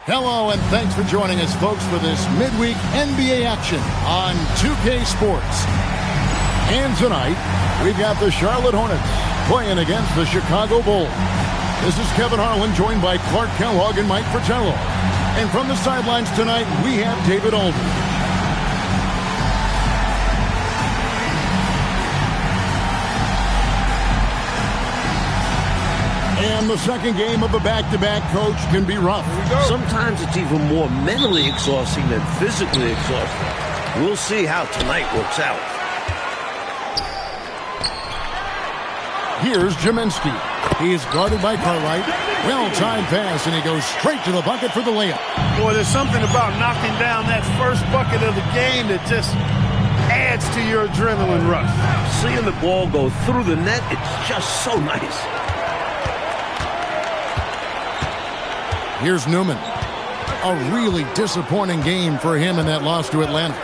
Hello, and thanks for joining us, folks, for this midweek NBA action on 2K Sports. And tonight, we've got the Charlotte Hornets playing against the Chicago Bulls. This is Kevin Harlan, joined by Clark Kellogg and Mike Fratello. And from the sidelines tonight, we have David Aldridge. And the second game of the back-to-back, coach, can be rough. Sometimes it's even more mentally exhausting than physically exhausting. We'll see how tonight works out. Here's Jaminski. He's guarded by Cartwright. Well-timed pass, and he goes straight to the bucket for the layup. Boy, there's something about knocking down that first bucket of the game that just adds to your adrenaline rush. Seeing the ball go through the net, it's just so nice. Here's Newman. A really disappointing game for him in that loss to Atlanta.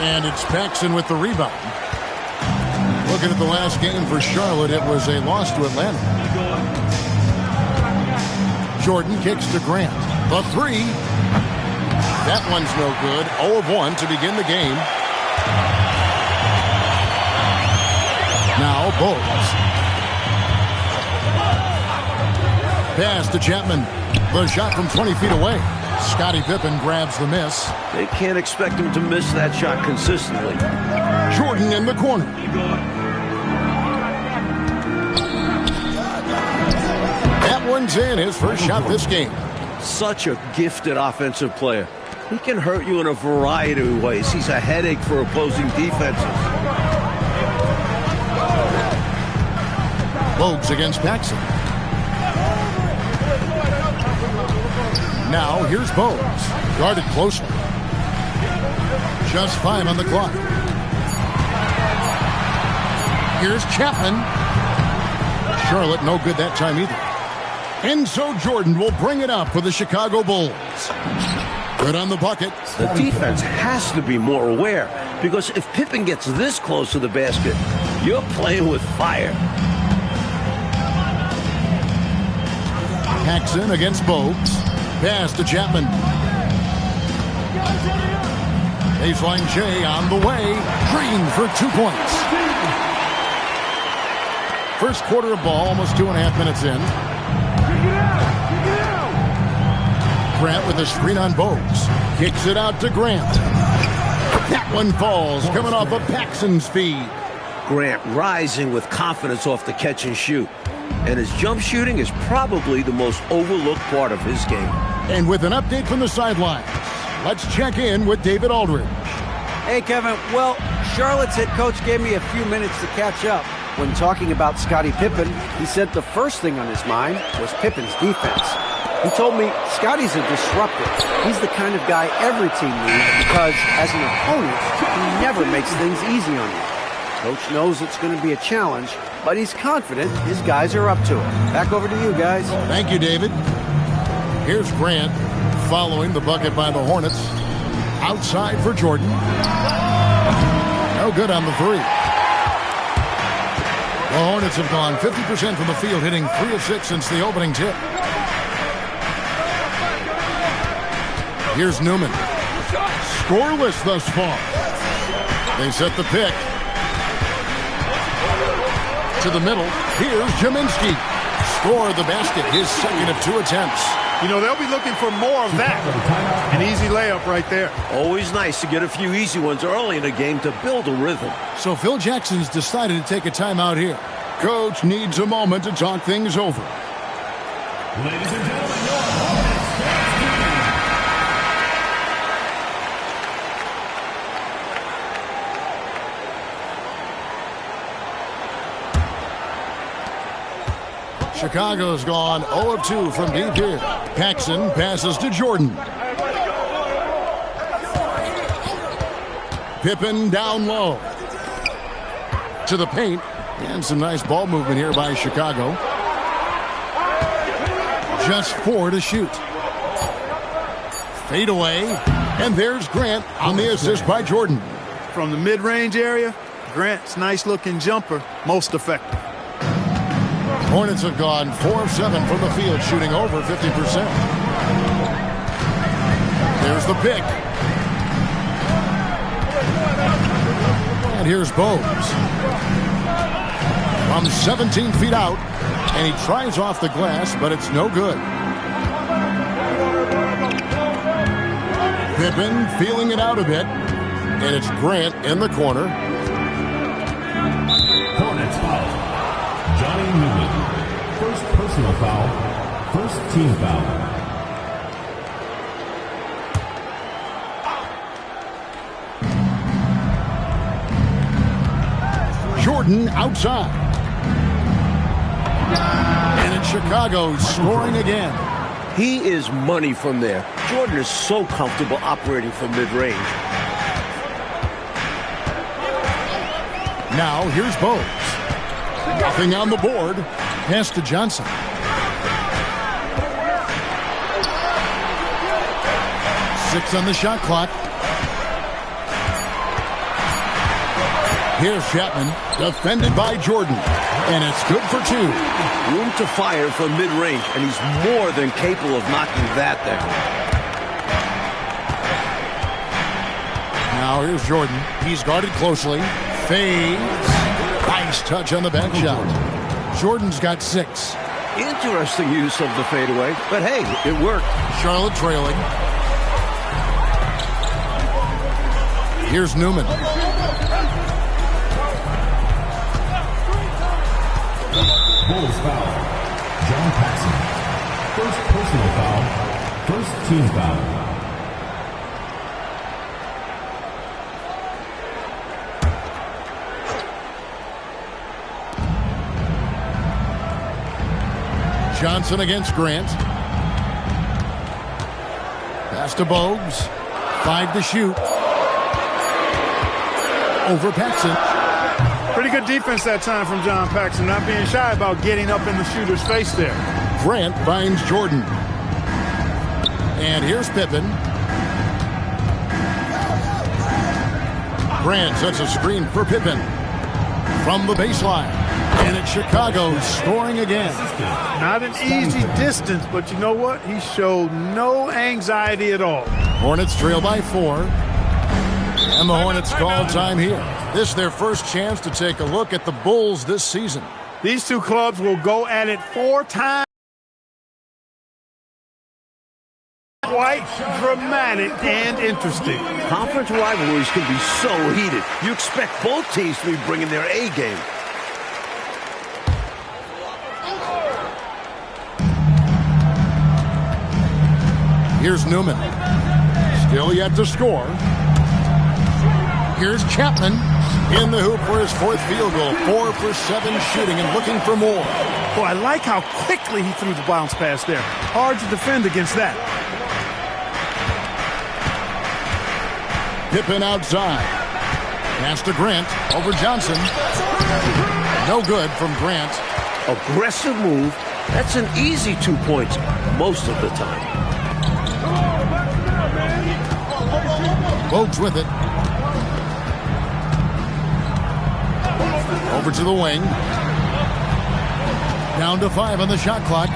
And it's Paxson with the rebound. Looking at the last game for Charlotte, it was a loss to Atlanta. Jordan kicks to Grant. The three. That one's no good. 0 of 1 to begin the game. Now Bowles. Pass to Chapman. The shot from 20 feet away. Scottie Pippen grabs the miss. They can't expect him to miss that shot consistently. Jordan in the corner. That one's in, his first shot this game. Such a gifted offensive player. He can hurt you in a variety of ways. He's a headache for opposing defenses. Bogues against Paxson. Now here's Bogues. Guarded closely. Just 5 on the clock. Here's Chapman. Charlotte no good that time either. And so Jordan will bring it up for the Chicago Bulls. Good on the bucket. The defense has to be more aware, because if Pippen gets this close to the basket, you're playing with fire. Paxson against Bogues. Pass to Chapman. Baseline J on the way. Green for 2 points. First quarter of ball, almost 2.5 minutes in. Grant with a screen on Bogues. Kicks it out to Grant. That one falls, coming off of Paxson's feed. Grant rising with confidence off the catch and shoot. And his jump shooting is probably the most overlooked part of his game. And with an update from the sidelines, let's check in with David Aldridge. Hey, Kevin. Well, Charlotte's head coach gave me a few minutes to catch up. When talking about Scottie Pippen, he said the first thing on his mind was Pippen's defense. He told me Scottie's a disruptor. He's the kind of guy every team needs because, as an opponent, he never makes things easy on you. Coach knows it's going to be a challenge, but he's confident his guys are up to it. Back over to you, guys. Thank you, David. Here's Grant following the bucket by the Hornets. Outside for Jordan. No good on the three. The Hornets have gone 50% from the field, hitting 3 of 6 since the opening tip. Here's Newman. Scoreless thus far. They set the pick. To the middle. Here's Jaminski. Score the basket, his second of 2 attempts. You know, they'll be looking for more of that. An easy layup right there. Always nice to get a few easy ones early in a game to build a rhythm. So Phil Jackson's decided to take a timeout here. Coach needs a moment to talk things over. Ladies and gentlemen, Chicago's gone 0 of 2 from deep here. Paxson passes to Jordan. Pippen down low. To the paint. And some nice ball movement here by Chicago. Just 4 to shoot. Fade away. And there's Grant on the assist by Jordan. From the mid-range area, Grant's nice-looking jumper, most effective. Hornets have gone 4 of 7 from the field, shooting over 50%. There's the pick. And here's Bogues. From 17 feet out, and he tries off the glass, but it's no good. Pippen feeling it out a bit, and it's Grant in the corner. Hornets foul. Johnny Newman. First personal foul. First team foul. Jordan outside. And it's Chicago scoring again. He is money from there. Jordan is so comfortable operating from mid-range. Now here's Bogues. Nothing on the board. Pass to Johnson. Six on the shot clock. Here's Chapman, defended by Jordan. And it's good for 2. Room to fire from mid-range, and he's more than capable of knocking that down. Now here's Jordan. He's guarded closely. Fades. Nice touch on the back shot. Jordan's got 6. Interesting use of the fadeaway, but hey, it worked. Charlotte trailing. Here's Newman. Bulls foul. John Paxson. First personal foul. First team foul. Johnson against Grant. Pass to Bogues. 5 to shoot. Over Paxson. Pretty good defense that time from John Paxson, not being shy about getting up in the shooter's face there. Grant finds Jordan. And here's Pippen. Grant sets a screen for Pippen. From the baseline. And it's Chicago scoring again. Not an easy distance, but you know what? He showed no anxiety at all. Hornets trail by 4. And the Hornets call time here. This is their first chance to take a look at the Bulls this season. These two clubs will go at it 4 times. Quite dramatic and interesting. Conference rivalries can be so heated. You expect both teams to be bringing their A game. Here's Newman. Still yet to score. Here's Chapman in the hoop for his 4th field goal. 4 for 7 shooting and looking for more. Boy, I like how quickly he threw the bounce pass there. Hard to defend against that. Pippen outside. Pass to Grant over Johnson. No good from Grant. Aggressive move. That's an easy 2 points most of the time. Bogues with it. Over to the wing. Down to 5 on the shot clock.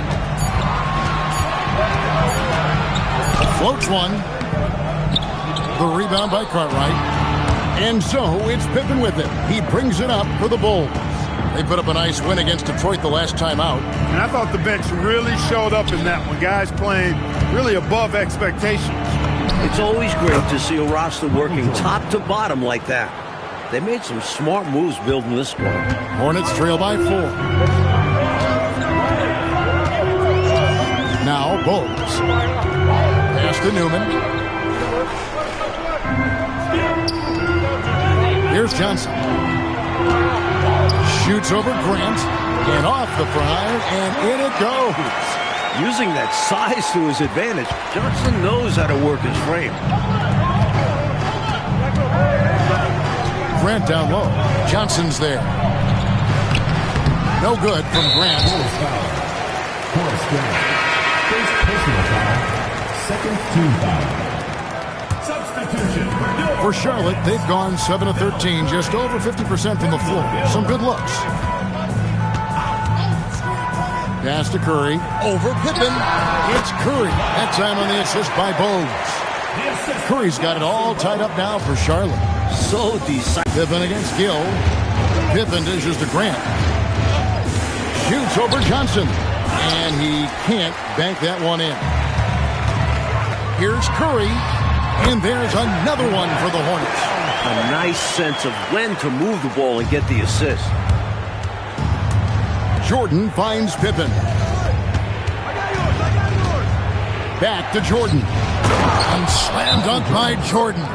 Floats one. The rebound by Cartwright. And so it's Pippen with it. He brings it up for the Bulls. They put up a nice win against Detroit the last time out. And I thought the bench really showed up in that one. Guys playing really above expectations. It's always great to see a roster working top to bottom like that. They made some smart moves building this squad. Hornets trail by 4. Now Bogues. Pass to Newman. Here's Johnson. Shoots over Grant. And off the prime. And in it goes. Using that size to his advantage, Johnson knows how to work his frame. Grant down low. Johnson's there. No good from Grant. Horace Grant. First personal foul. Second team foul. Substitution. For Charlotte, they've gone 7 of 13, just over 50% from the floor. Some good looks. Pass to Curry. Over Pippen. It's Curry. That time on the assist by Bogues. Curry's got it all tied up now for Charlotte. So decisive. Pippen against Gill. Pippen dishes to Grant. Shoots over Johnson. And he can't bank that one in. Here's Curry. And there's another one for the Hornets. A nice sense of when to move the ball and get the assist. Jordan finds Pippen. Back to Jordan. And slam dunk by Jordan.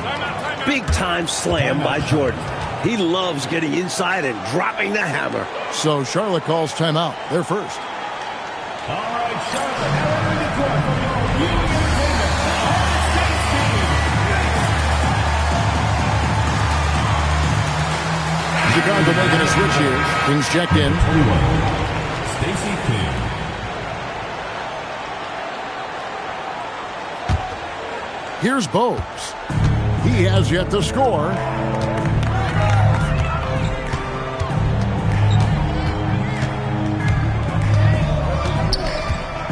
Big time slam by Jordan. He loves getting inside and dropping the hammer. So Charlotte calls timeout. They're first. All right, Charlotte. Now entering the court from your viewing entertainment. Chicago making a switch here. Kings checked in. 21. Stacey King. Here's Bogues. He has yet to score.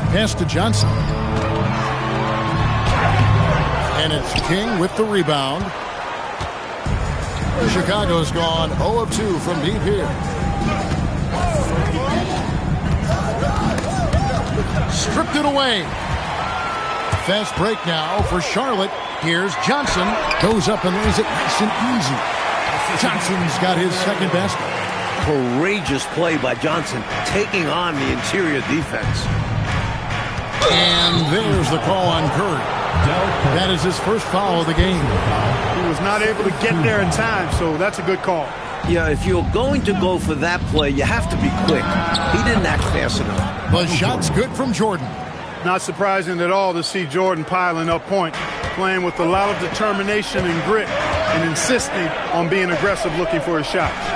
Pass to Johnson. And it's King with the rebound. Chicago's gone 0 of 2 from deep here. Stripped it away. Fast break now for Charlotte. Here's Johnson. Goes up and lays it nice and easy. Johnson's got his second basket. Courageous play by Johnson, taking on the interior defense. And there's the call on Curry. That is his first foul of the game. He was not able to get there in time, so that's a good call. Yeah, if you're going to go for that play, you have to be quick. He didn't act fast enough. The shot's good from Jordan. Not surprising at all to see Jordan piling up points, playing with a lot of determination and grit, and insisting on being aggressive looking for his shots.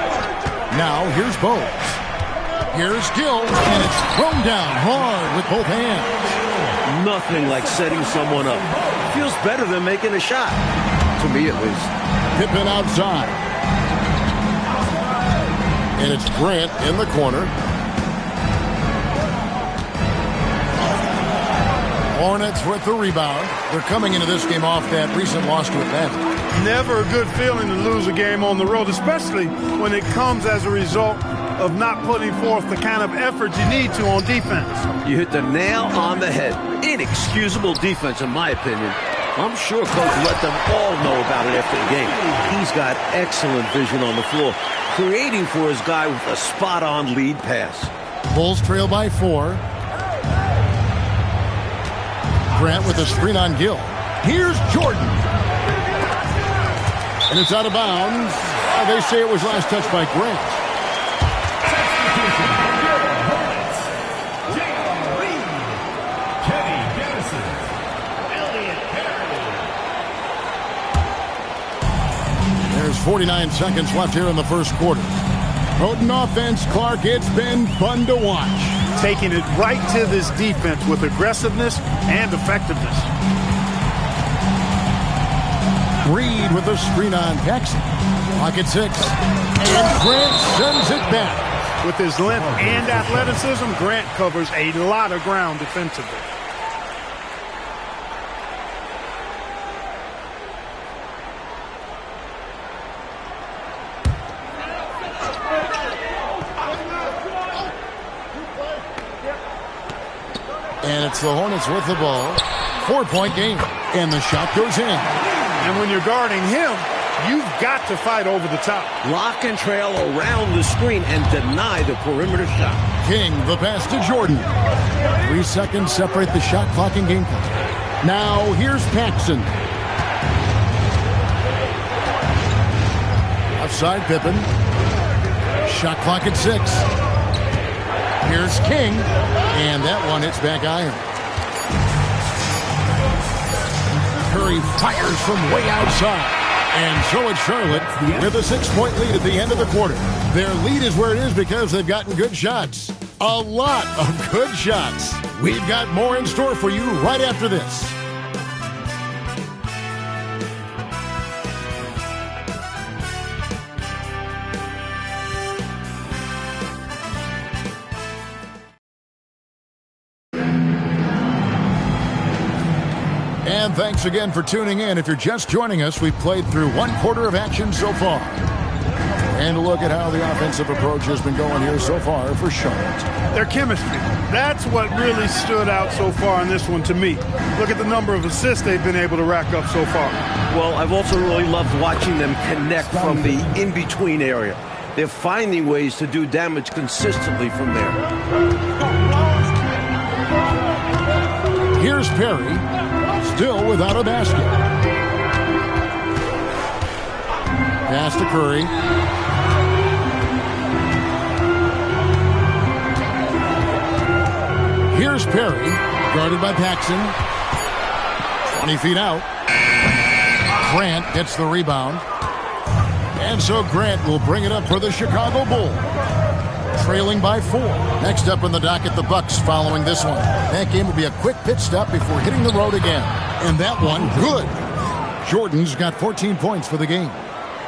Now here's Bogues. Here's Gill, and it's thrown down hard with both hands. Nothing like setting someone up. Feels better than making a shot. To me, at least. Pippen outside. And it's Grant in the corner. Hornets with the rebound. They're coming into this game off that recent loss to Atlanta. Never a good feeling to lose a game on the road, especially when it comes as a result of not putting forth the kind of effort you need to on defense. You hit the nail on the head. Inexcusable defense, in my opinion. I'm sure Coach let them all know about it after the game. He's got excellent vision on the floor, creating for his guy with a spot-on lead pass. Bulls trail by 4. Grant with a screen on Gill. Here's Jordan. And it's out of bounds. They say it was last touched by Grant. There's 49 seconds left here in the first quarter. Potent offense, Clark. It's been fun to watch. Taking it right to this defense with aggressiveness and effectiveness. Reed with a screen on Paxson. Pocket 6. And Grant sends it back. With his length and athleticism, Grant covers a lot of ground defensively. And it's the Hornets with the ball. 4-point game. And the shot goes in. And when you're guarding him, you've got to fight over the top. Lock and trail around the screen and deny the perimeter shot. King, the pass to Jordan. 3 seconds separate the shot clock and game clock. Now here's Paxson. Outside Pippen. Shot clock at 6. Here's King. And that one hits back iron. Curry fires from way outside. And so it's Charlotte with a 6-point lead at the end of the quarter. Their lead is where it is because they've gotten good shots. A lot of good shots. We've got more in store for you right after this. And thanks again for tuning in. If you're just joining us, we've played through one quarter of action so far. And look at how the offensive approach has been going here so far for Charlotte. Their chemistry. That's what really stood out so far in this one to me. Look at the number of assists they've been able to rack up so far. Well, I've also really loved watching them connect from the in-between area. They're finding ways to do damage consistently from there. Here's Perry, still without a basket. Pass to Curry. Here's Perry, guarded by Paxson. 20 feet out. Grant gets the rebound. And so Grant will bring it up for the Chicago Bulls. Trailing by 4. Next up in the docket, the Bucks following this one. That game will be a quick pit stop before hitting the road again. And that one, good. Jordan's got 14 points for the game.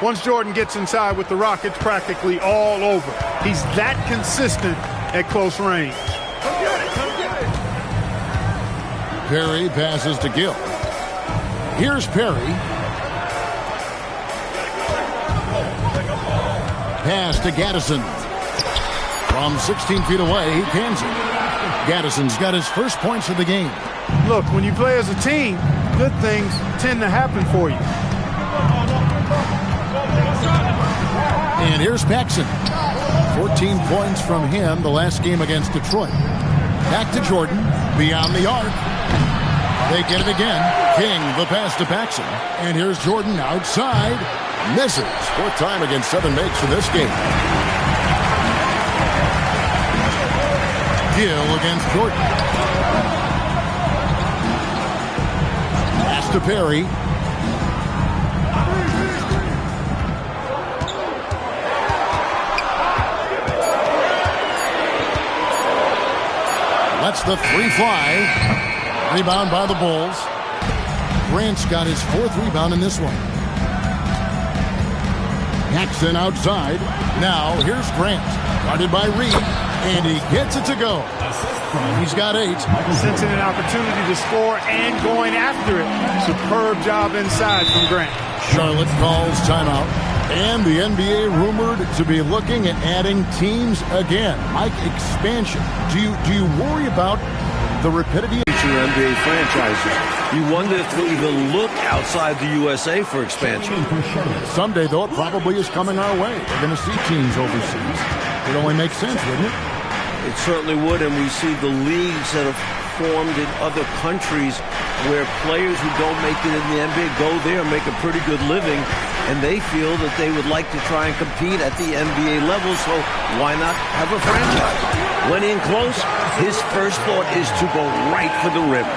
Once Jordan gets inside with the Rockets, practically all over. He's that consistent at close range. Perry passes to Gill. Here's Perry. Pass to Gaddison. From 16 feet away, he cans it. Gaddison's got his first points of the game. Look, when you play as a team, good things tend to happen for you. And here's Paxson. 14 points from him the last game against Detroit. Back to Jordan. Beyond the arc. They get it again. King, the pass to Paxson. And here's Jordan outside. Misses. Fourth time against 7 makes for this game. Gill against Jordan. Pass to Perry. Lets the 3 fly. Rebound by the Bulls. Grant's got his 4th rebound in this one. Paxson outside. Now here's Grant. Guarded by Reed. And he gets it to go. He's got 8. Sensing an opportunity to score and going after it. Superb job inside from Grant. Charlotte calls timeout. And the NBA rumored to be looking at adding teams again. Mike, expansion. Do you worry about the rapidity of NBA franchises? You wonder if they'll even look outside the USA for expansion. Someday, though, it probably is coming our way. We're going to see teams overseas. It only makes sense, wouldn't it? It certainly would, and we see the leagues that have formed in other countries where players who don't make it in the NBA go there and make a pretty good living, and they feel that they would like to try and compete at the NBA level, so why not have a franchise? When in close, his first thought is to go right for the rim.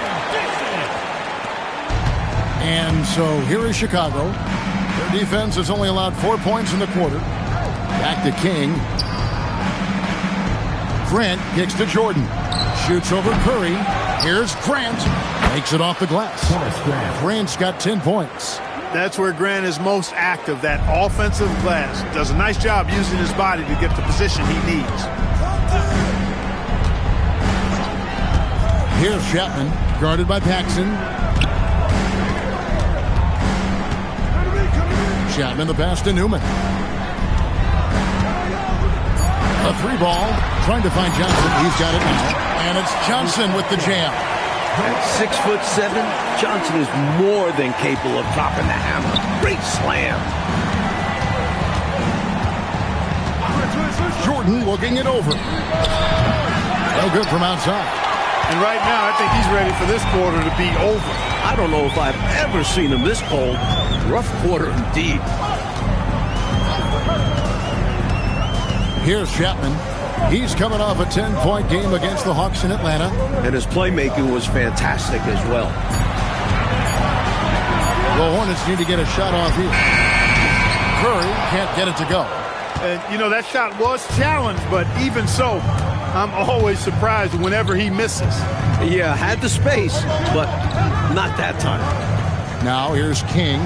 And so here is Chicago. Their defense has only allowed 4 points in the quarter. Back to King. Grant kicks to Jordan. Shoots over Curry. Here's Grant. Makes it off the glass. Grant's got 10 points. That's where Grant is most active, that offensive glass. Does a nice job using his body to get the position he needs. Here's Chapman, guarded by Paxson. Chapman, the pass to Newman. A 3-ball, trying to find Johnson. He's got it now. And it's Johnson with the jam. At 6'7", Johnson is more than capable of dropping the hammer. Great slam. Jordan looking it over. No good from outside. And right now, I think he's ready for this quarter to be over. I don't know if I've ever seen him this cold. Rough quarter indeed. Here's Chapman. He's coming off a 10-point game against the Hawks in Atlanta. And his playmaking was fantastic as well. The Hornets need to get a shot off here. Curry can't get it to go. And, you know, that shot was challenged, but even so, I'm always surprised whenever he misses. Yeah, had the space, but not that time. Now here's King.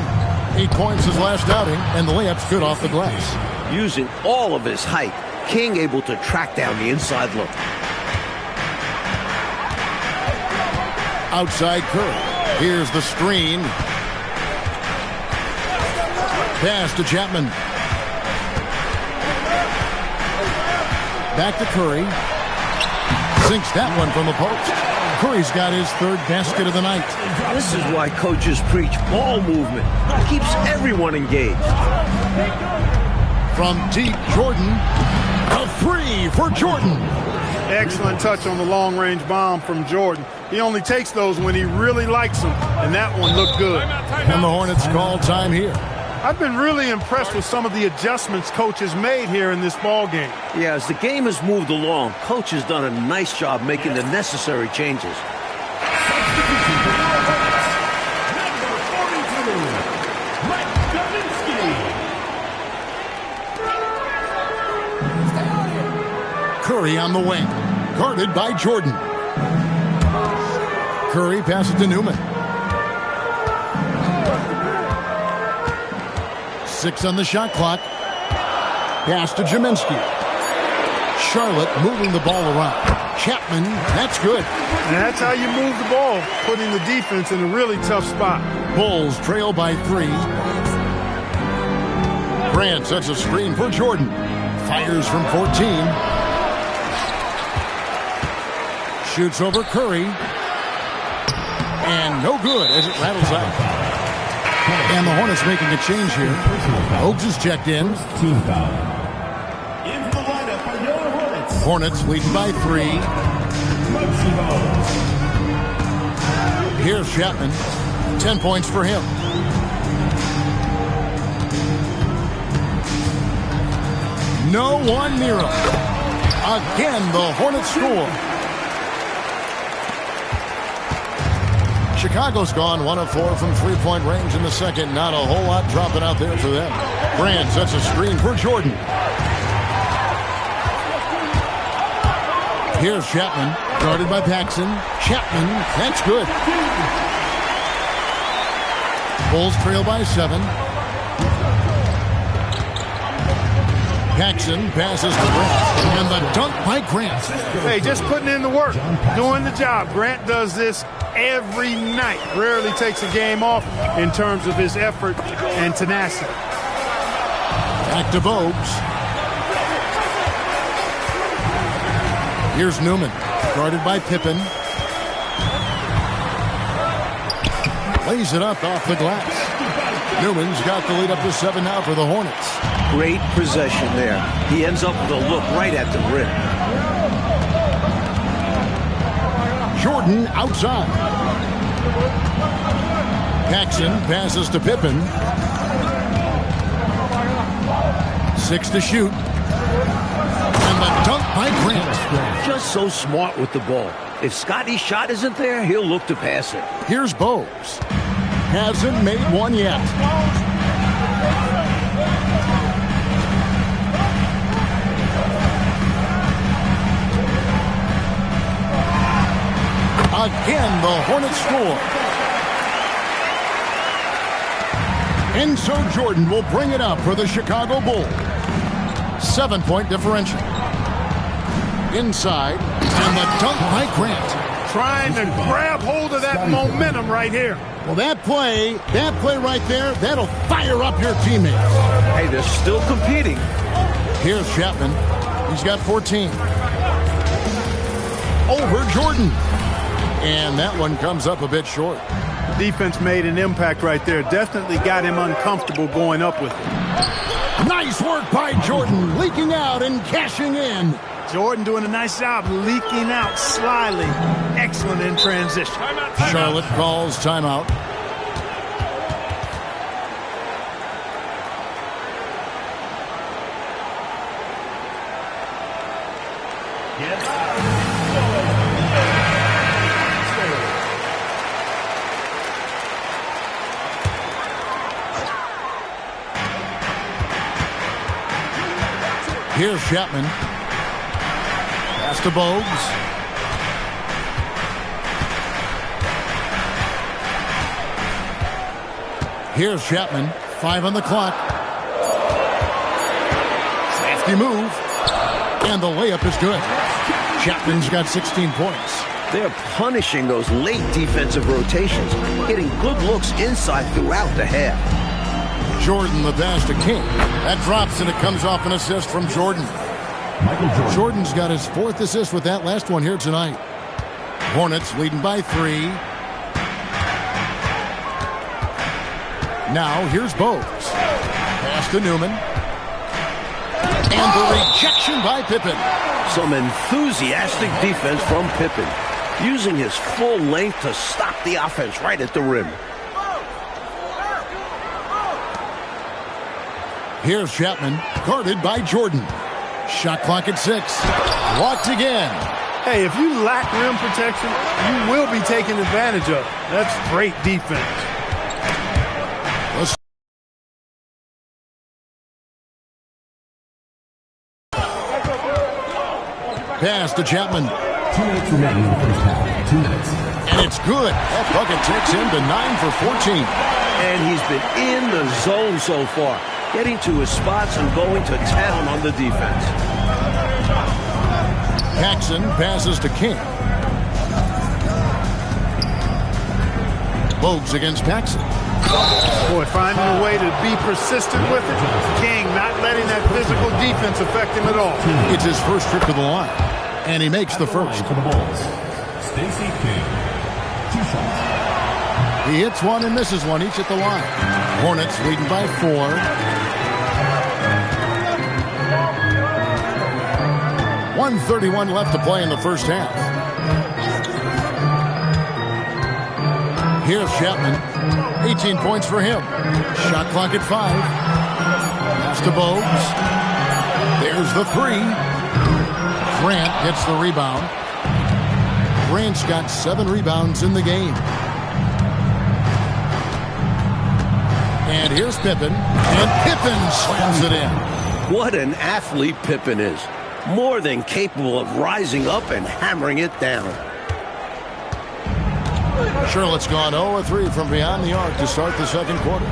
8 points his last outing, and the layup's good off the glass. Using all of his height, King able to track down the inside look. Outside Curry. Here's the screen. Pass to Chapman. Back to Curry. Sinks that one from the post. Curry's got his 3rd basket of the night. This is why coaches preach ball movement. It keeps everyone engaged. From deep, Jordan. A 3 for Jordan. Excellent touch on the long-range bomb from Jordan. He only takes those when he really likes them, and that one looked good. And the Hornets call time here. I've been really impressed with some of the adjustments Coach has made here in this ball game. Yeah, as the game has moved along, Coach has done a nice job making the necessary changes. Curry on the wing, guarded by Jordan. Curry passes to Newman. 6 on the shot clock. Pass to Jaminski. Charlotte moving the ball around. Chapman, that's good. And that's how you move the ball, putting the defense in a really tough spot. Bulls trail by 3. Grant sets a screen for Jordan. Fires from 14. Shoots over Curry. And no good as it rattles out. And the Hornets making a change here. Oaks is checked in. Team foul. In the lineup for your Hornets. Hornets leading by 3. Here's Chapman. 10 points for him. No one near him. Again, the Hornets score. Chicago's gone 1 of 4 from 3-point range in the second. Not a whole lot dropping out there for them. Grant sets a screen for Jordan. Here's Chapman, guarded by Paxson. Chapman, that's good. Bulls trail by 7. Paxson passes to Grant. And the dunk by Grant. Hey, just putting in the work, doing the job. Grant does this every night. Rarely takes a game off in terms of his effort and tenacity. Back to Bogues. Here's Newman, guarded by Pippen. Lays it up off the glass. Newman's got the lead up to 7 now for the Hornets. Great possession there. He ends up with a look right at the rim. Jordan outside. Paxson passes to Pippen. 6 to shoot. And the dunk by Grant. Just so smart with the ball. If Scotty's shot isn't there, he'll look to pass it. Here's Bogues. Hasn't made one yet. Again, the Hornets score. And so Jordan will bring it up for the Chicago Bulls. 7-point differential. Inside, and the dunk by Grant. Trying to grab hold of that momentum right here. Well, that play right there, that'll fire up your teammates. Hey, they're still competing. Here's Chapman. He's got 14. Over Jordan. And that one comes up a bit short. Defense made an impact right there. Definitely got him uncomfortable going up with it. Nice work by Jordan, leaking out and cashing in. Jordan doing a nice job leaking out slyly. Excellent in transition. Charlotte calls timeout. Here's Chapman. Pass to Bogues. Here's Chapman. 5 on the clock. Safety move. And the layup is good. Chapman's got 16 points. They're punishing those late defensive rotations, getting good looks inside throughout the half. Jordan, the pass to King. That drops, and it comes off an assist from Jordan. Jordan's got his 4th assist with that last one here tonight. Hornets leading by 3. Now, here's Bogues. Pass to Newman. And the rejection by Pippen. Some enthusiastic defense from Pippen, using his full length to stop the offense right at the rim. Here's Chapman, guarded by Jordan. Shot clock at 6. Blocked again. Hey, if you lack rim protection, you will be taken advantage of. That's great defense. Pass to Chapman. 2 minutes remaining in the first half. 2 minutes. And it's good. That bucket takes him to 9 for 14. And he's been in the zone so far, getting to his spots and going to town on the defense. Paxson passes to King. Bogues against Paxson. Boy, finding a way to be persistent with it. King not letting that physical defense affect him at all. It's his first trip to the line, and he makes the first. For the Bulls, Stacey King. 2 shots. He hits one and misses one, each at the line. Hornets leading by 4. .131 left to play in the first half. Here's Chapman. 18 points for him. Shot clock at 5. Pass to Bogues. There's the 3. Grant gets the rebound. Grant's got 7 rebounds in the game. And here's Pippen. And Pippen slams it in. What an athlete Pippen is. More than capable of rising up and hammering it down. Charlotte's gone 0-3 from beyond the arc to start the second quarter.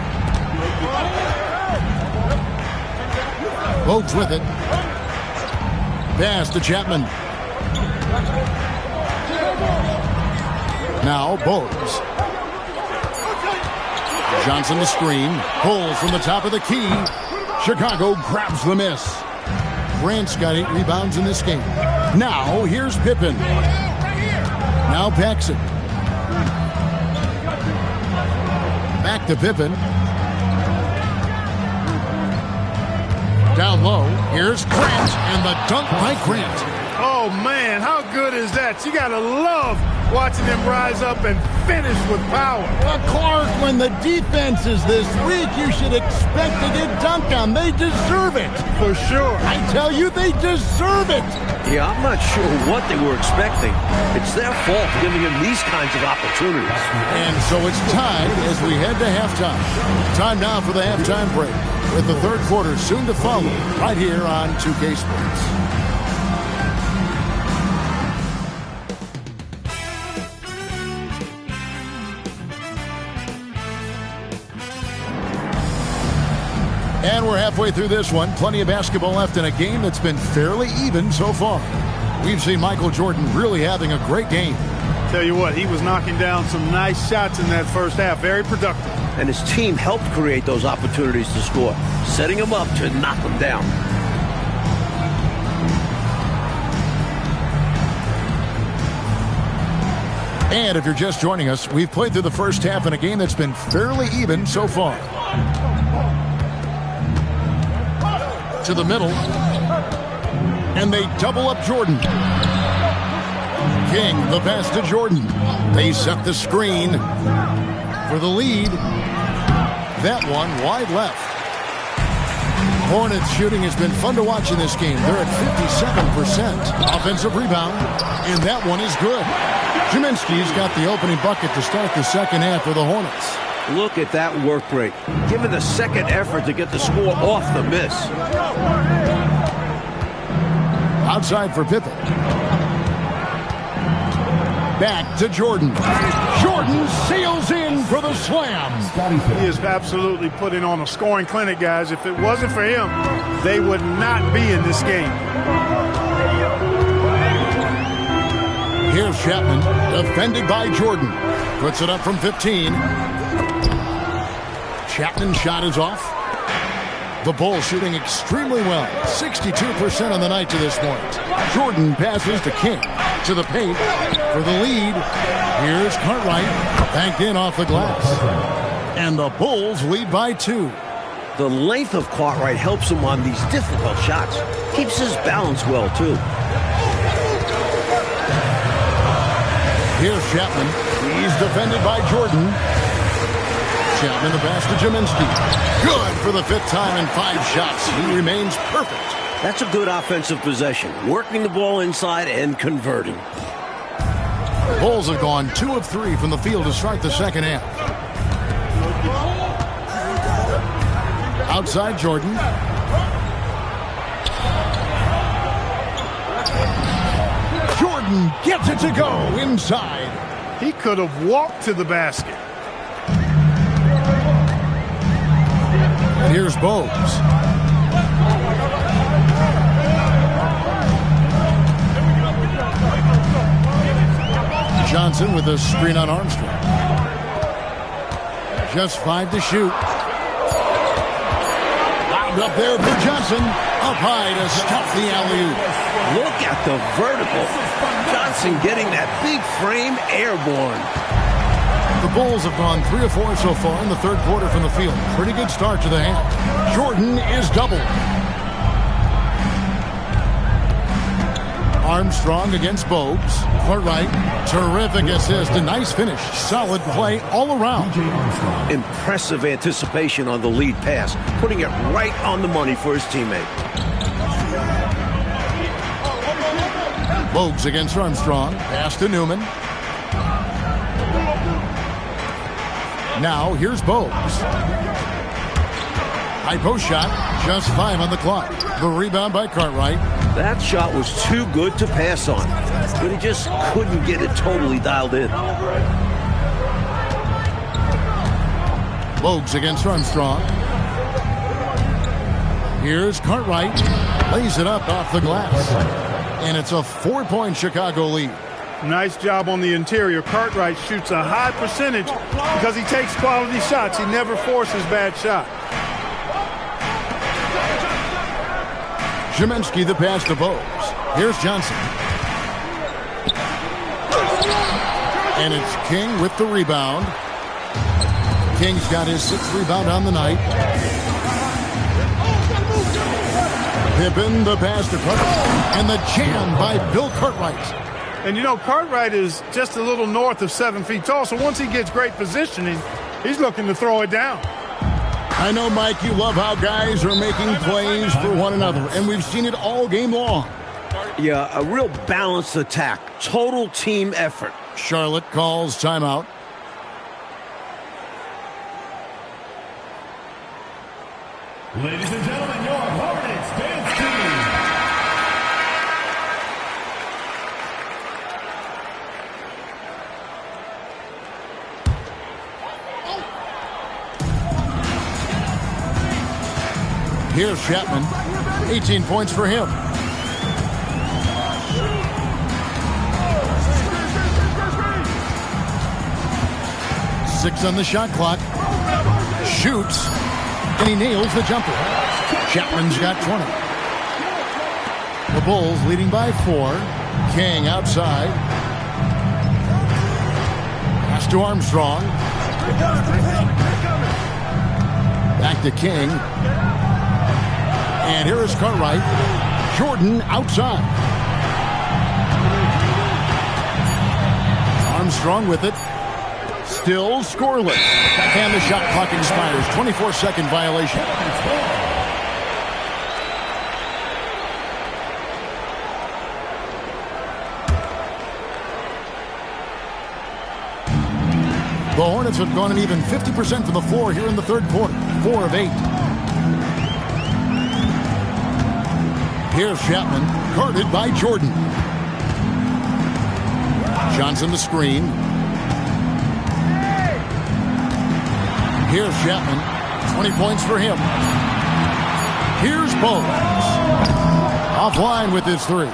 Bogues with it. Pass to Chapman. Now Bogues. Johnson the screen. Pulls from the top of the key. Chicago grabs the miss. Grant's got 8 rebounds in this game. Now here's Pippen. Now Paxson. Back to Pippen. Down low. Here's Grant. And the dunk by Grant. Oh, man, how good is that? You got to love watching him rise up and finish with power. Well, Clark, when the defense is this weak, you should expect to get dunked on. They deserve it. For sure. I tell you, they deserve it. Yeah, I'm not sure what they were expecting. It's their fault giving him these kinds of opportunities. And so it's tied as we head to halftime. Time now for the halftime break, with the third quarter soon to follow right here on 2K Sports. And we're halfway through this one. Plenty of basketball left in a game that's been fairly even so far. We've seen Michael Jordan really having a great game. Tell you what, he was knocking down some nice shots in that first half. Very productive. And his team helped create those opportunities to score, setting him up to knock them down. And if you're just joining us, we've played through the first half in a game that's been fairly even so far. To the middle. And they double up Jordan. King, the pass to Jordan. They set the screen for the lead. That one wide left. Hornets shooting has been fun to watch in this game. They're at 57%. Offensive rebound, and that one is good. Kaminsky's got the opening bucket to start the second half for the Hornets. Look at that work rate. Given the second effort to get the score off the miss. Outside for Pippen. Back to Jordan. Jordan seals in for the slam. He is absolutely putting on a scoring clinic, guys. If it wasn't for him, they would not be in this game. Here's Chapman, defended by Jordan. Puts it up from 15. Chapman's shot is off. The Bulls shooting extremely well. 62% on the night to this point. Jordan passes to King. To the paint for the lead. Here's Cartwright. Banked in off the glass. And the Bulls lead by 2. The length of Cartwright helps him on these difficult shots. Keeps his balance well, too. Here's Chapman. He's defended by Jordan. Chapman the pass to Jaminski. Good for the 5th time in 5 shots. He remains perfect. That's a good offensive possession. Working the ball inside and converting. The Bulls have gone 2 of 3 from the field to start the second half. Outside Jordan. Jordan gets it to go inside. He could have walked to the basket. And here's Bogues. Johnson with a screen on Armstrong. Just 5 to shoot. Lobbed up there for Johnson. Up high to stuff the alley-oop. Look at the vertical. Johnson getting that big frame airborne. The Bulls have gone 3 of 4 so far in the third quarter from the field. Pretty good start to the half. Jordan is doubled. Armstrong against Bogues. Cartwright, terrific assist. A nice finish. Solid play all around. Impressive anticipation on the lead pass. Putting it right on the money for his teammate. Bogues against Armstrong. Pass to Newman. Now here's Bogues. High post shot. Just 5 on the clock. The rebound by Cartwright. That shot was too good to pass on, but he just couldn't get it totally dialed in. Bogues against Armstrong. Here's Cartwright. Lays it up off the glass. And it's a 4-point Chicago lead. Nice job on the interior. Cartwright shoots a high percentage because he takes quality shots. He never forces bad shots. Jaminski the pass to Bogues. Here's Johnson. And it's King with the rebound. King's got his 6th rebound on the night. Pippen the pass to Cartwright. And the jam by Bill Cartwright. And you know, Cartwright is just a little north of 7 feet tall, so once he gets great positioning, he's looking to throw it down. I know, Mike, you love how guys are making plays for one another, and we've seen it all game long. Yeah, a real balanced attack. Total team effort. Charlotte calls timeout. Ladies and gentlemen, your Hornets dance team. Here's Chapman. 18 points for him. Six on the shot clock. Shoots. And he nails the jumper. Chapman's got 20. The Bulls leading by 4. King outside. Pass to Armstrong. Back to King. And here is Cartwright. Jordan outside. Armstrong with it. Still scoreless. And the shot clock expires. 24-second violation. The Hornets have gone an even 50% from the floor here in the third quarter. 4 of 8. Here's Chapman, guarded by Jordan. Johnson the screen. Here's Chapman, 20 points for him. Here's Bowles. Offline with his three.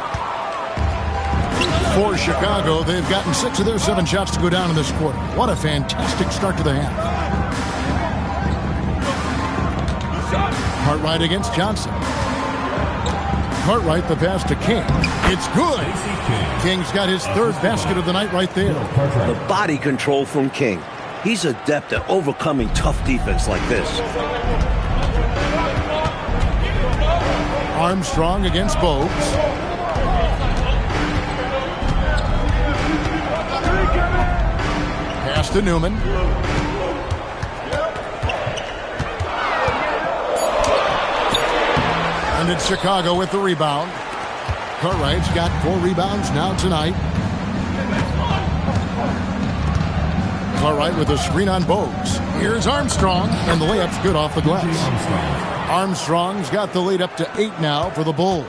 For Chicago, they've gotten 6 of their 7 shots to go down in this quarter. What a fantastic start to the half. Cartwright against Johnson. Cartwright, the pass to King. It's good. King's got his 3rd basket of the night right there. The body control from King. He's adept at overcoming tough defense like this. Armstrong against Bogues. Pass to Newman. And it's Chicago with the rebound. Cartwright's got 4 rebounds now tonight. Cartwright with a screen on Bogues. Here's Armstrong, and the layup's good off the glass. Armstrong's got the lead up to 8 now for the Bulls.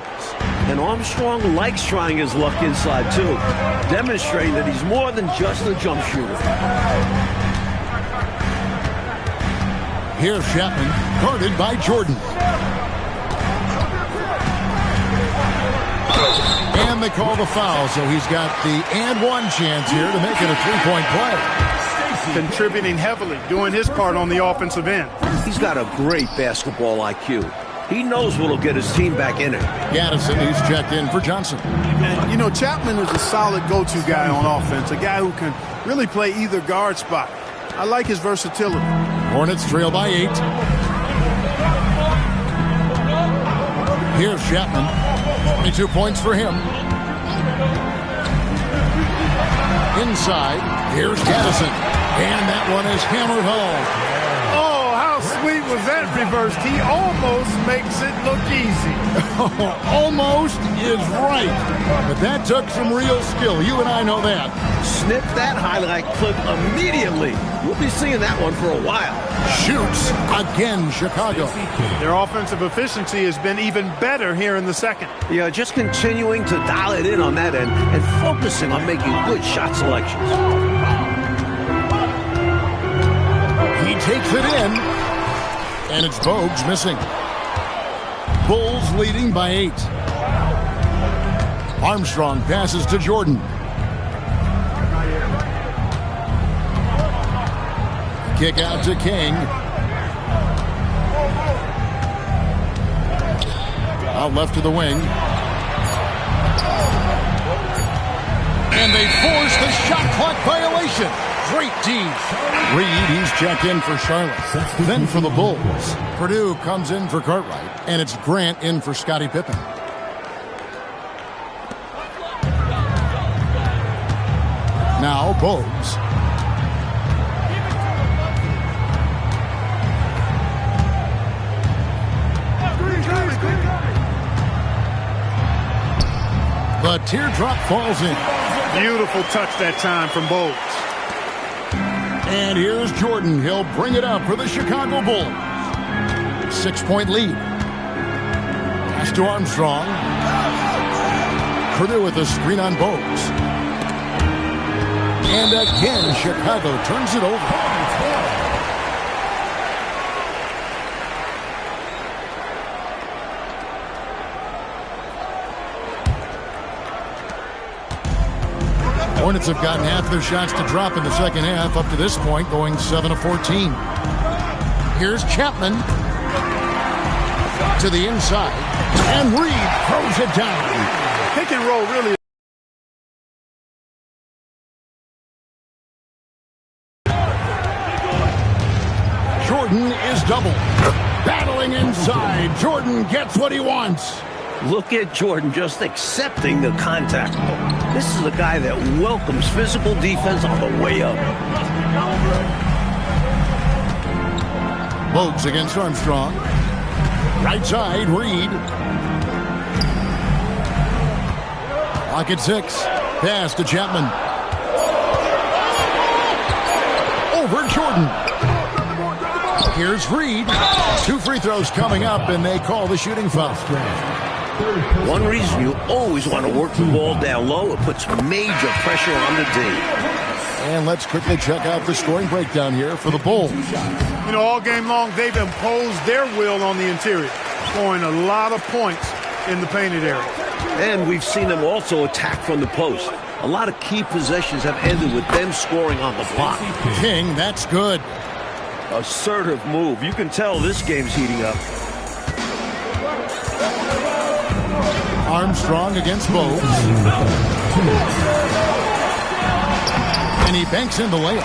And Armstrong likes trying his luck inside, too, demonstrating that he's more than just a jump shooter. Here's Chapman, guarded by Jordan. And they call the foul, so he's got the and one chance here to make it a 3-point play. Contributing heavily, doing his part on the offensive end. He's got a great basketball IQ. He knows what'll get his team back in it. Gaddison, he's checked in for Johnson. And, you know, Chapman is a solid go-to guy on offense, a guy who can really play either guard spot. I like his versatility. Hornets trail by 8. Here's Chapman. 22 points for him. Inside, here's Gaddison. And that one is hammered home. Oh, how sweet was that reversed? He almost makes it look easy. Almost is right. But that took some real skill. You and I know that. Snip that highlight clip immediately. We'll be seeing that one for a while. Shoots again, Chicago. Their offensive efficiency has been even better here in the second. Yeah, just continuing to dial it in on that end and focusing on making good shot selections. He takes it in, and it's Bogues missing. Bulls leading by 8. Armstrong passes to Jordan. Kick out to King. Out left to the wing. And they force the shot clock violation. Great D. Reed, he's checked in for Charlotte. Then for the Bulls, Purdue comes in for Cartwright, and it's Grant in for Scottie Pippen. Now Bogues. The teardrop falls in. Beautiful touch that time from Bogues. And here's Jordan. He'll bring it up for the Chicago Bulls. 6-point lead. Pass to Armstrong. Purdue with a screen on Bogues. And again, Chicago turns it over. Hornets have gotten half their shots to drop in the second half up to this point, going 7 of 14. Here's Chapman to the inside, and Reed throws it down. Pick and roll really. Jordan is double. Battling inside. Jordan gets what he wants. Look at Jordan just accepting the contact. This is a guy that welcomes physical defense on the way up. Bogues against Armstrong. Right side, Reed. Clock at 6. Pass to Chapman. Over Jordan. Here's Reed. 2 free throws coming up, and they call the shooting foul. One reason you always want to work the ball down low, it puts major pressure on the D. And let's quickly check out the scoring breakdown here for the Bulls. You know, all game long, they've imposed their will on the interior, scoring a lot of points in the painted area. And we've seen them also attack from the post. A lot of key possessions have ended with them scoring on the block. King, that's good. Assertive move. You can tell this game's heating up. Armstrong against Bogues. And he banks in the layup.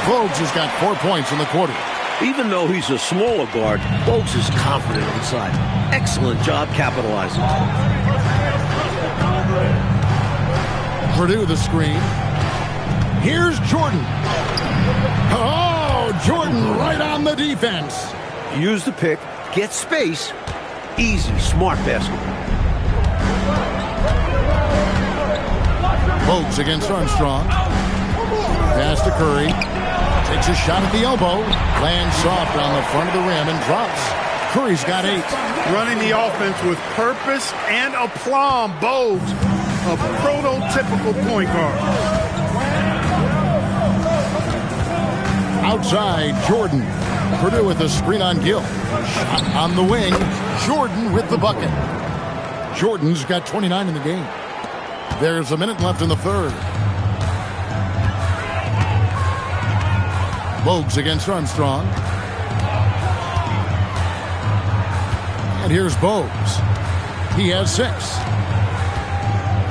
Bogues has got 4 points in the quarter. Even though he's a smaller guard, Bogues is confident inside. Excellent job capitalizing. Purdue the screen. Here's Jordan. Oh, Jordan right on the defense. Use the pick, get space. Easy, smart basketball. Bogues against Armstrong. Pass to Curry. Takes a shot at the elbow. Lands soft on the front of the rim and drops. Curry's got 8. Running the offense with purpose and aplomb. Bogues, a prototypical point guard. Outside, Jordan. Purdue with a screen on Gill. Shot on the wing. Jordan with the bucket. Jordan's got 29 in the game. There's a minute left in the third. Bogues against Armstrong. And here's Bogues. He has 6.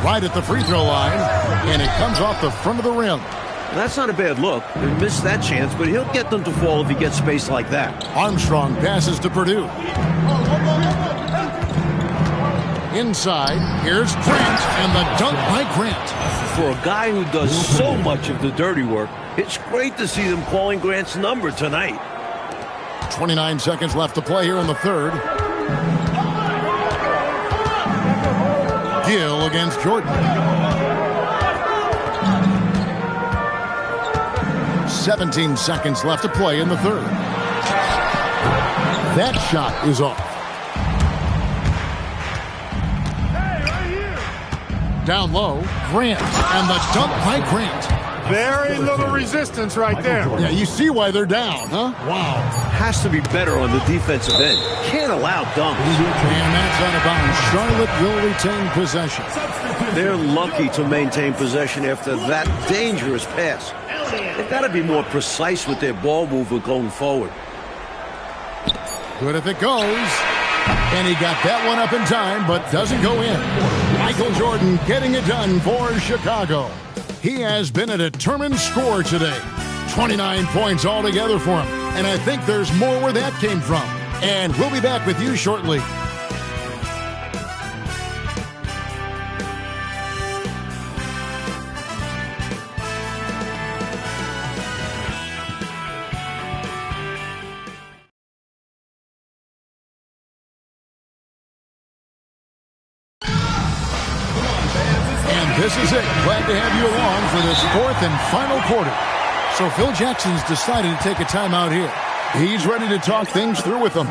Right at the free throw line. And it comes off the front of the rim. That's not a bad look. He missed that chance, but he'll get them to fall if he gets space like that. Armstrong passes to Purdue. Inside, here's Grant, and the dunk by Grant. For a guy who does so much of the dirty work, it's great to see them calling Grant's number tonight. 29 seconds left to play here in the third. Gill against Jordan. 17 seconds left to play in the third. That shot is off. Down low, Grant, and the dunk by Grant. Very little resistance right there. Yeah, you see why they're down, huh? Wow. Has to be better on the defensive end. Can't allow dunks. And that's out of bounds. Charlotte will retain possession. They're lucky to maintain possession after that dangerous pass. They've got to be more precise with their ball movement going forward. Good if it goes. And he got that one up in time, but doesn't go in. Michael Jordan getting it done for Chicago. He has been a determined scorer today. 29 points altogether for him. And I think there's more where that came from. And we'll be back with you shortly. This is it. Glad to have you along for this fourth and final quarter. So Phil Jackson's decided to take a timeout here. He's ready to talk things through with them.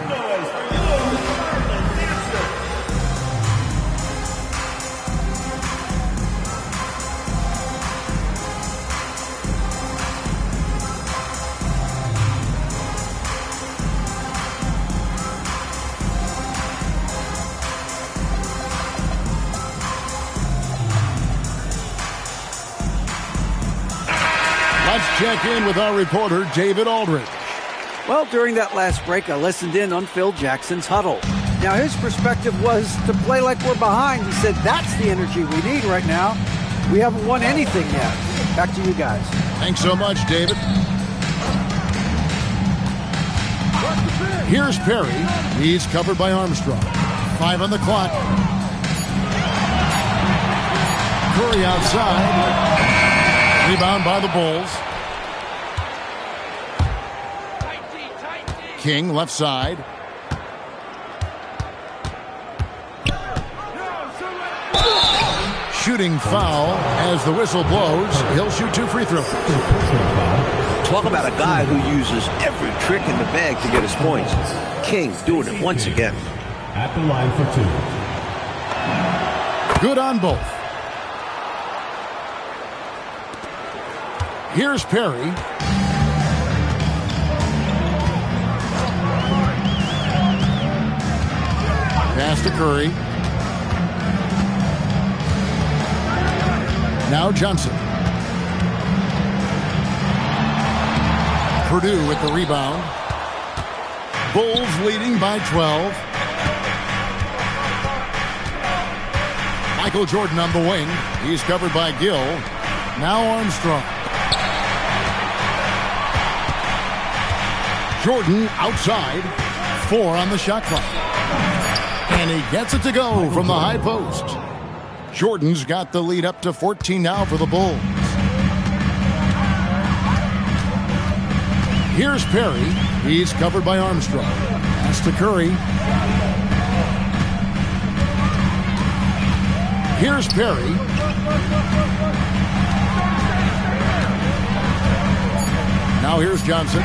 Let's check in with our reporter, David Aldridge. Well, during that last break, I listened in on Phil Jackson's huddle. Now, his perspective was to play like we're behind. He said that's the energy we need right now. We haven't won anything yet. Back to you guys. Thanks so much, David. Here's Perry. He's covered by Armstrong. 5 on the clock. Curry outside. Rebound by the Bulls. King left side. Shooting foul as the whistle blows. He'll shoot 2 free throws. Talk about a guy who uses every trick in the bag to get his points. King doing it once again. At the line for 2. Good on both. Here's Perry. Pass to Curry. Now Johnson. Purdue with the rebound. Bulls leading by 12. Michael Jordan on the wing. He's covered by Gill. Now Armstrong. Jordan outside. 4 on the shot clock. And he gets it to go from the high post. Jordan's got the lead up to 14 now for the Bulls. Here's Perry. He's covered by Armstrong. Pass to Curry. Here's Perry. Now here's Johnson.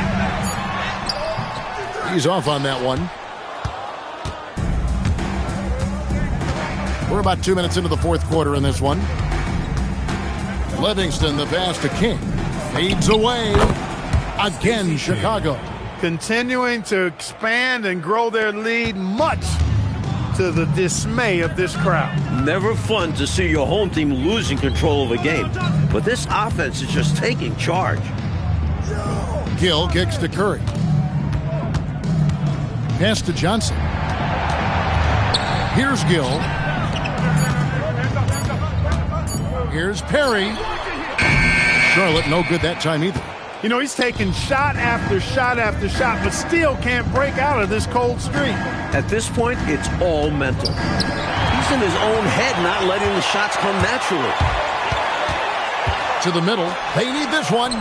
He's off on that one. We're about 2 minutes into the fourth quarter in this one. Livingston, the pass to King. Fades away. Again, Chicago. Continuing to expand and grow their lead, much to the dismay of this crowd. Never fun to see your home team losing control of a game. But this offense is just taking charge. Gill kicks to Curry. Pass to Johnson. Here's Gill. Here's Perry. Charlotte no good that time either. You know, he's taking shot after shot after shot, but still can't break out of this cold streak. At this point, it's all mental. He's in his own head, not letting the shots come naturally. To the middle. They need this one.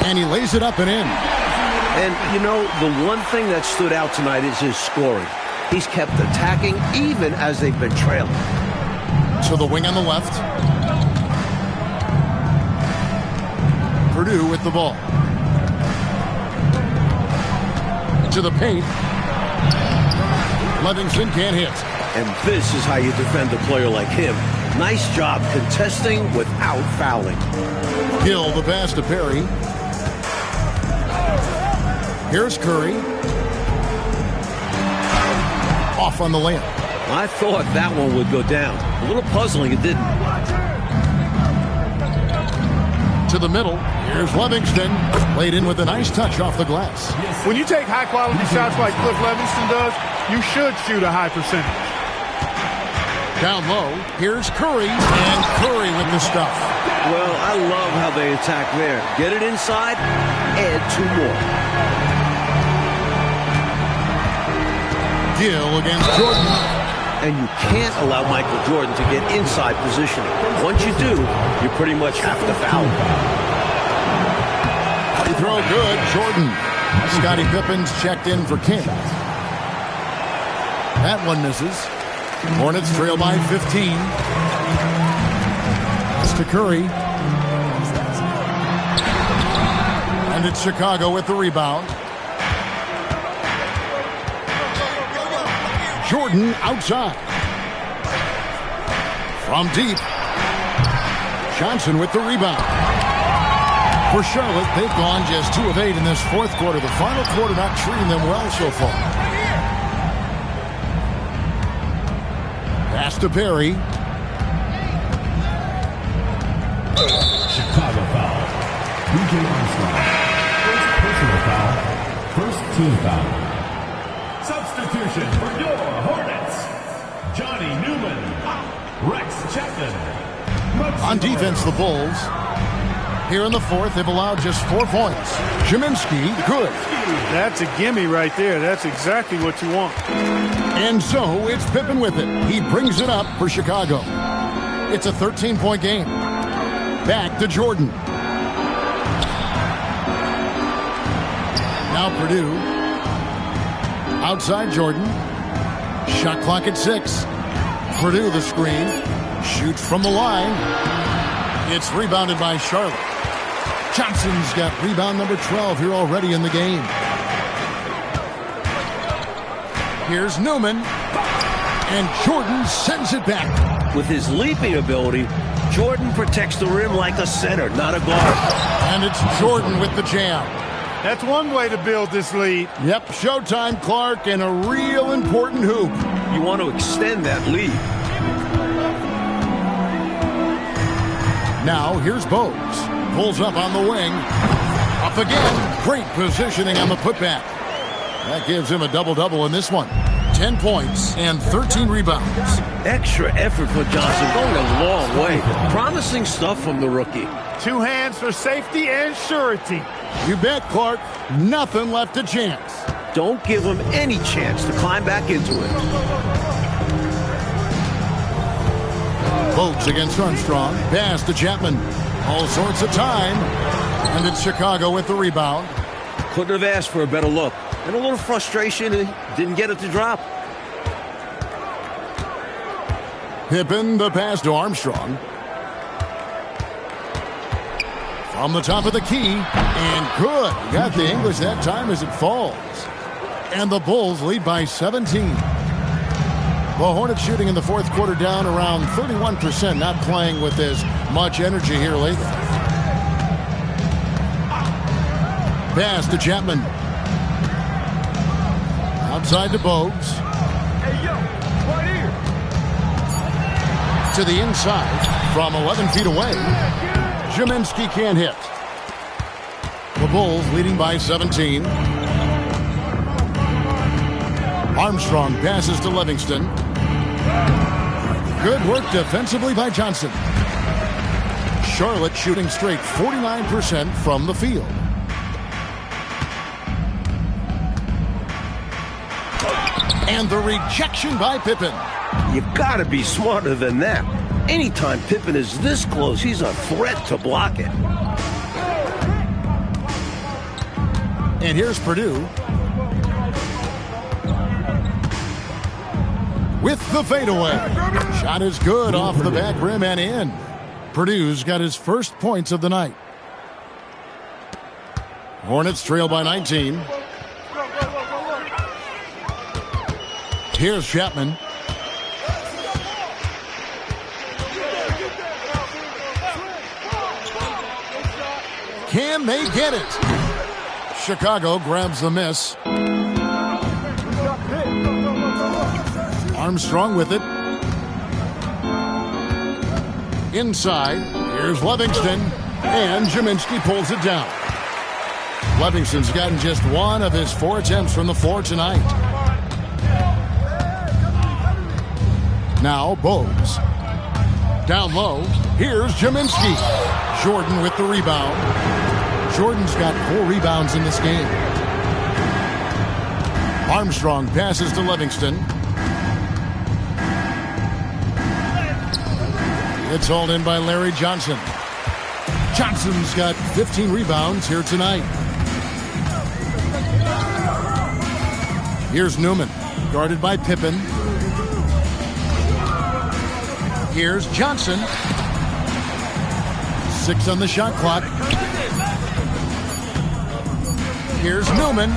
And he lays it up and in. And, you know, the one thing that stood out tonight is his scoring. He's kept attacking even as they've been trailing. To the wing on the left. Purdue with the ball. To the paint. Livingston can't hit. And this is how you defend a player like him. Nice job contesting without fouling. Gill the pass to Perry. Here's Curry. Off on the layup. I thought that one would go down. A little puzzling, it didn't. To the middle. Here's Livingston. Laid in with a nice touch off the glass. When you take high-quality shots like Cliff Livingston does, you should shoot a high percentage. Down low. Here's Curry. And Curry with the stuff. Well, I love how they attack there. Get it inside, add 2 more. Gill against Jordan. And you can't allow Michael Jordan to get inside positioning. Once you do, you pretty much have to foul. Free throw good. Jordan. Scottie Pippen's checked in for King. That one misses. Hornets trail by 15. It's to Curry. And it's Chicago with the rebound. Jordan outside. From deep. Johnson with the rebound. For Charlotte, they've gone just 2 of 8 in this fourth quarter. The final quarter not treating them well so far. Pass to Perry. Chicago foul. B.J. Armstrong. First personal foul. First team foul. Substitution for your Hornets. Johnny Newman. Rex Chapman. On defense, the Bulls. Here in the fourth, they've allowed just 4 points. Kaminsky, good. That's a gimme right there. That's exactly what you want. And so it's Pippen with it. He brings it up for Chicago. It's a 13-point game. Back to Jordan. Now Purdue. Outside Jordan. Shot clock at 6. Purdue the screen. Shoots from the line. It's rebounded by Charlotte. Johnson's got rebound number 12 here already in the game. Here's Newman. And Jordan sends it back. With his leaping ability, Jordan protects the rim like a center, not a guard. And it's Jordan with the jam. That's one way to build this lead. Yep, showtime, Clark, and a real important hoop. You want to extend that lead. Now, here's Bogues. Pulls up on the wing. Up again. Great positioning on the putback. That gives him a double-double in this one. 10 points and 13 rebounds. Extra effort for Johnson, going a long way. Promising stuff from the rookie. 2 hands for safety and surety. You bet, Clark. Nothing left to chance. Don't give him any chance to climb back into it. Bogues against Armstrong. Pass to Chapman. All sorts of time. And it's Chicago with the rebound. Couldn't have asked for a better look. And a little frustration, and didn't get it to drop. Pippen, the pass to Armstrong. From the top of the key. And good. Got the English that time as it falls. And the Bulls lead by 17. The Hornets shooting in the fourth quarter down around 31%. Not playing with as much energy here lately. Pass to Chapman. Outside to Bogues. Hey, yo, right here. To the inside from 11 feet away. Ziminski can't hit. The Bulls leading by 17. Armstrong passes to Livingston. Good work defensively by Johnson. Charlotte shooting straight 49% from the field. And the rejection by Pippen. You gotta be smarter than that. Anytime Pippen is this close, he's a threat to block it. And here's Purdue. With the fadeaway. Shot is good off the back rim and in. Purdue's got his first points of the night. Hornets trail by 19. Here's Chapman. Can they get it? Chicago grabs the miss. Armstrong with it. Inside. Here's Livingston. And Ziminski pulls it down. Livingston's gotten just one of his 4 attempts from the floor tonight. Now Bogues. Down low. Here's Ziminski. Jordan with the rebound. Jordan's got 4 rebounds in this game. Armstrong passes to Livingston. It's hauled in by Larry Johnson. Johnson's got 15 rebounds here tonight. Here's Newman, guarded by Pippen. Here's Johnson. 6 on the shot clock. Here's Newman.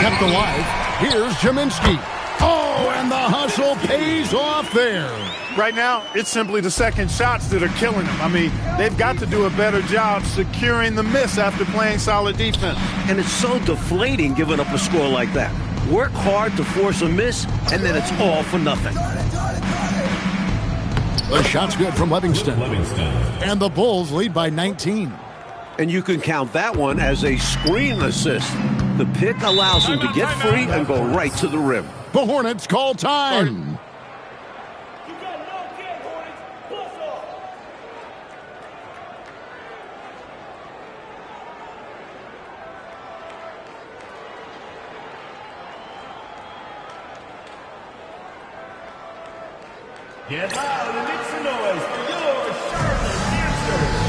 Kept alive. Here's Ziminski. Oh, and the hustle pays off there. Right now, it's simply the second shots that are killing them. I mean, they've got to do a better job securing the miss after playing solid defense. And it's so deflating giving up a score like that. Work hard to force a miss, and then it's all for nothing. The shot's good from Livingston. And the Bulls lead by 19. And you can count that one as a screen assist. The pick allows him to get free and go right to the rim. The Hornets call time. Get loud and make some noise for your Charlotte dancers.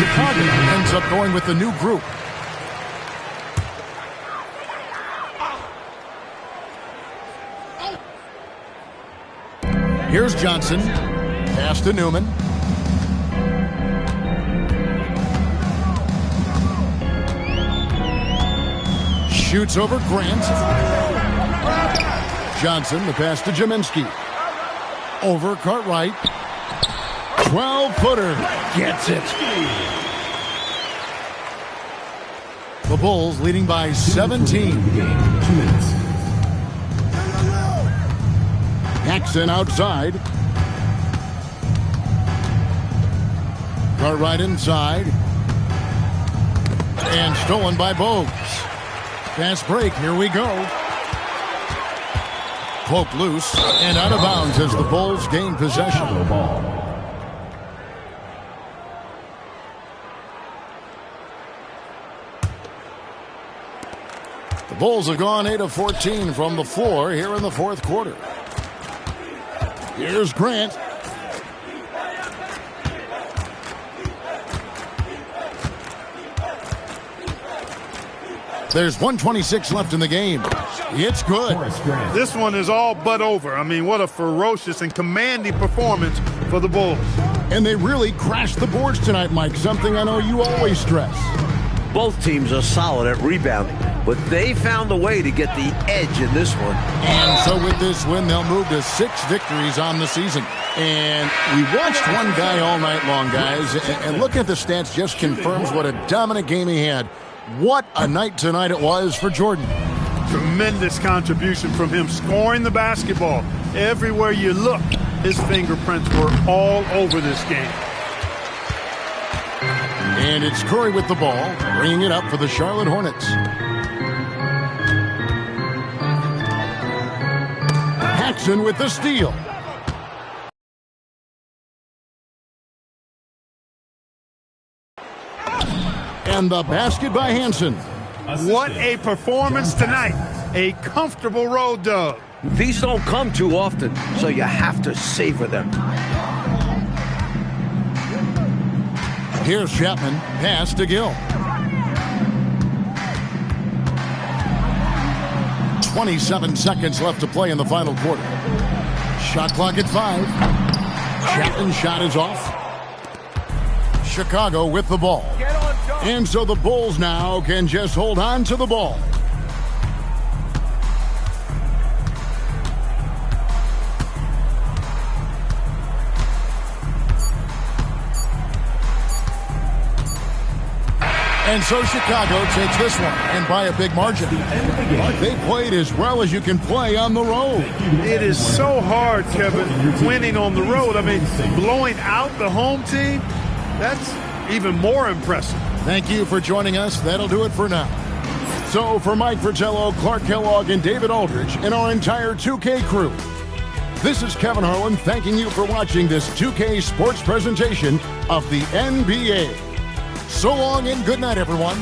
Chicago ends up going with the new group. Here's Johnson. Pass to Newman. Shoots over Grant. Johnson, the pass to Jaminski. Over Cartwright. 12-footer. Gets it. The Bulls leading by 17. 2 minutes. Paxson outside. Cartwright inside. And stolen by Bogues. Fast break, here we go. Poke loose and out of bounds as the Bulls gain possession. The Bulls have gone 8 of 14 from the floor here in the fourth quarter. Here's Grant. There's 1:26 left in the game. It's good. This one is all but over. I mean, what a ferocious and commanding performance for the Bulls. And they really crashed the boards tonight, Mike, something I know you always stress. Both teams are solid at rebounding, but they found a way to get the edge in this one. And so with this win, they'll move to 6 victories on the season. And we watched one guy all night long, guys, and looking at the stats just confirms what a dominant game he had. What a night tonight it was for Jordan. Tremendous contribution from him, scoring the basketball. Everywhere you look, his fingerprints were all over this game. And it's Curry with the ball, bringing it up for the Charlotte Hornets. Paxson with the steal. And the basket by Hansen. What a performance tonight. A comfortable road dog. These don't come too often, so you have to savor them. Here's Chapman. Pass to Gill. 27 seconds left to play in the final quarter. Shot clock at 5. Chapman's shot is off. Chicago with the ball. And so the Bulls now can just hold on to the ball. And so Chicago takes this one, and by a big margin. But they played as well as you can play on the road. It is so hard, Kevin, winning on the road. I mean, blowing out the home team, that's even more impressive. Thank you for joining us. That'll do it for now. So for Mike Fratello, Clark Kellogg, and David Aldridge, and our entire 2K crew, this is Kevin Harlan thanking you for watching this 2K Sports presentation of the NBA. So long and good night, everyone.